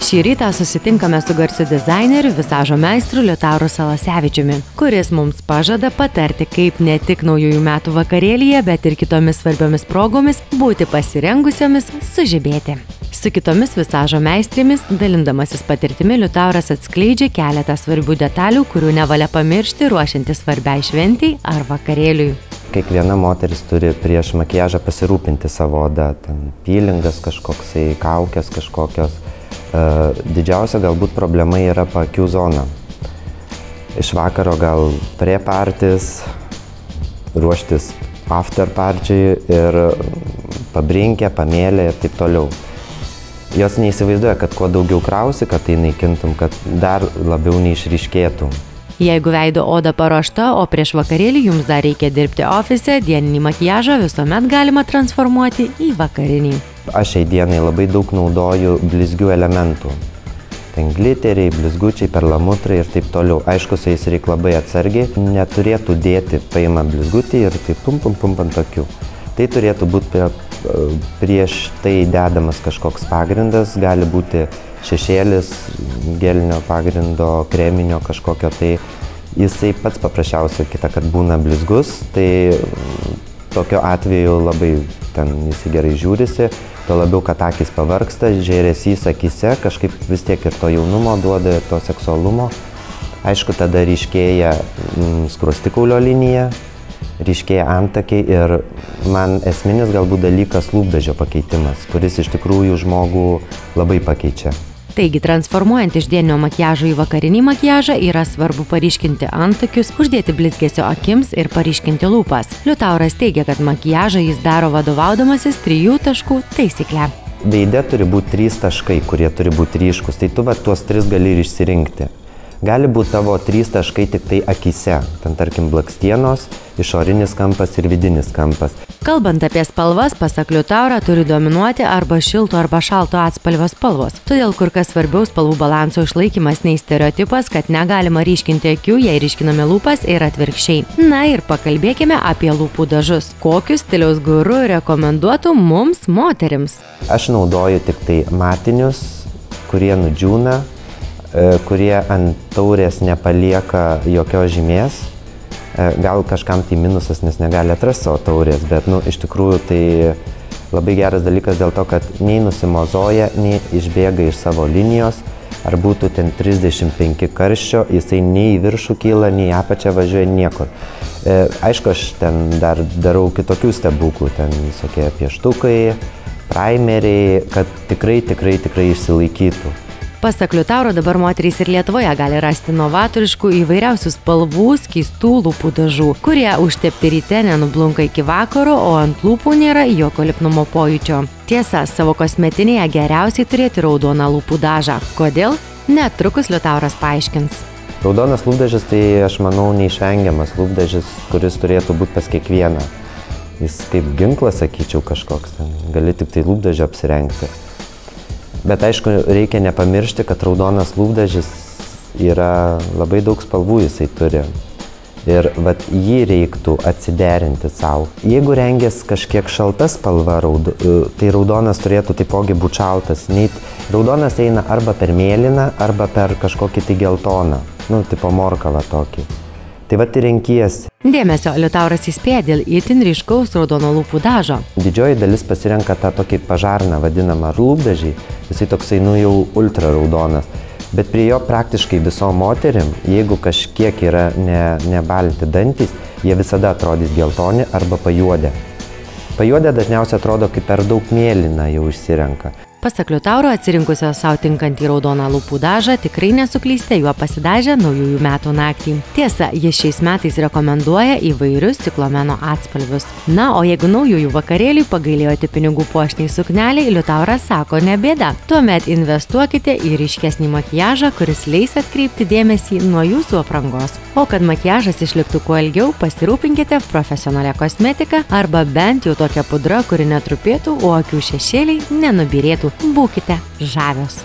Šį rytą susitinkame su garsiu dizaineriu, visažo meistru Liutauru Salasevičiumi, kuris mums pažada patarti, kaip ne tik naujųjų metų vakarėlyje, bet ir kitomis svarbiomis progomis būti pasirengusiomis sužibėti. Su kitomis visažo meistrėmis, dalindamasis patirtimi, Liutauras atskleidžia keletą svarbių detalių, kurių nevalia pamiršti ruošiantis svarbiai šventei ar vakarėliui. Kiekviena moteris turi prieš makiažą pasirūpinti savo odą, ten pylingas kažkoksai, kaukės kažkokios. Didžiausia galbūt problema yra paakių zona. Iš vakaro gal pre-partis, ruoštis after-parčiai ir pabrinkę, pamėlę ir taip toliau. Jos neįsivaizduoja, kad kuo daugiau krausi, kad tai naikintum, kad dar labiau neišryškėtum. Jeigu veido oda paruošta, o prieš vakarėlį jums dar reikia dirbti ofise, dieninį makiažą visuomet galima transformuoti į vakarinį. Aš šiai dienai labai daug naudoju blizgių elementų. Ten gliteriai, blizgučiai, perlamutrai ir taip toliau. Aišku, su jais reikia labai atsargiai. Neturėtų dėti, paima blizgutį ir taip pum ant akių. Tai turėtų būti prieš tai dedamas kažkoks pagrindas, gali būti šešėlis, gelinio pagrindo, kreminio kažkokio, tai jisai pats paprasčiausiai kitą kartą būna blizgus, tai tokio atveju labai ten jisai gerai žiūrisi, to labiau, kad akis pavargsta, žėresys akyse, kažkaip vis tiek ir to jaunumo duoda, ir to seksualumo. Aišku, tada ryškėja skruostikaulio linija, ryškėja antakiai ir man esminis galbūt dalykas lūpdažio pakeitimas, kuris iš tikrųjų žmogų labai pakeičia. Taigi, transformuojant iš dieninio makiažo į vakarinį makiažą yra svarbu paryškinti antakius, uždėti blizgesio akims ir paryškinti lūpas. Liutauras teigia, kad makiažą jis daro vadovaudamasis 3 taškų taisykle. Veide turi būti 3 taškai, kurie turi būti ryškus, tai tu tuos 3 gali ir išsirinkti. Gali būti tavo 3 taškai tik tai akyse, ten tarkim blakstienos, išorinis kampas ir vidinis kampas. Kalbant apie spalvas, pasak Liutauro, turi dominuoti arba šilto arba šalto atspalvio spalvos. Todėl kur kas svarbiau spalvų balanso išlaikymas nei stereotipas, kad negalima ryškinti akių, jei ryškiname lūpas ir atvirkščiai. Na ir pakalbėkime apie lūpų dažus. Kokius stiliaus guru rekomenduotų mums moterims? Aš naudoju tik tai matinius, kurie nudžiūna, kurie ant taurės nepalieka jokios žymės. Gal kažkam tai minusas, nes negali atrasti savo taurės, bet iš tikrųjų tai labai geras dalykas dėl to, kad nei nusimozoja, nei išbėga iš savo linijos, ar būtų ten 35 karščio, jisai nei į viršų kyla, nei į apačią važiuoja niekur. Aišku, aš ten dar darau kitokių stebuklų, ten visokie pieštukai, primeriai, kad tikrai išsilaikytų. Pasak Liutauro, dabar moterys ir Lietuvoje gali rasti novatoriškų įvairiausių spalvų skystų lūpų dažų, kurie užtepti ryte nenublunka iki vakaro, o ant lūpų nėra jokio lipnumo pojūčio. Tiesa, savo kosmetinėje geriausiai turėti raudoną lūpų dažą. Kodėl? Netrukus Liutauras paaiškins. Raudonas lūpdažis tai, aš manau, neišvengiamas lūpdažis, kuris turėtų būti pas kiekvieną. Jis kaip ginklas, sakyčiau, kažkoks. Gali tik tai lūpdažio apsirengti. Bet aišku, reikia nepamiršti, kad raudonas lūpdažis yra labai daug spalvų jisai turi. Ir jį reiktų atsiderinti savo. Jeigu rengės kažkiek šalta spalva, tai raudonas turėtų taipogi būti šaltas. Raudonas eina arba per mėlyną, arba per kažkokį tai geltoną. Tipo morkalą tokį. Tai ir renkiesi. Dėmesio, Liutauras įspėja dėl itin ryškaus raudono lūpų dažo. Didžioji dalis pasirenka tą tokį pažarną vadinamą lūpdažį, jisai toksai jau ultra raudonas. Bet prie jo praktiškai visom moterim, jeigu kažkiek yra nebalinti dantys, jie visada atrodys geltoni arba pajuodę. Pajuodę dažniausiai atrodo, kaip per daug mėlyna jau išsirenka. Pasak Liutauro, atsirinkusio savo tinkantį raudoną lūpų dažą, tikrai nesuklysite juo pasidažę naujųjų metų naktį. Tiesa, jis šiais metais rekomenduoja įvairius ciklomeno atspalvius. Na, o jeigu naujųjų vakarėliui pagailėjote pinigų puošniai sukneliai, Liutauras sako, ne bėda. Tuomet investuokite į ryškesnį makiažą, kuris leis atkreipti dėmesį nuo jūsų aprangos. O kad makiažas išliktų kuo ilgiau, pasirūpinkite profesionalia kosmetika arba bent jau tokia pudra, kuri netrupėtų, o akių šešėliai nenubyrėtų. Būkite žavios.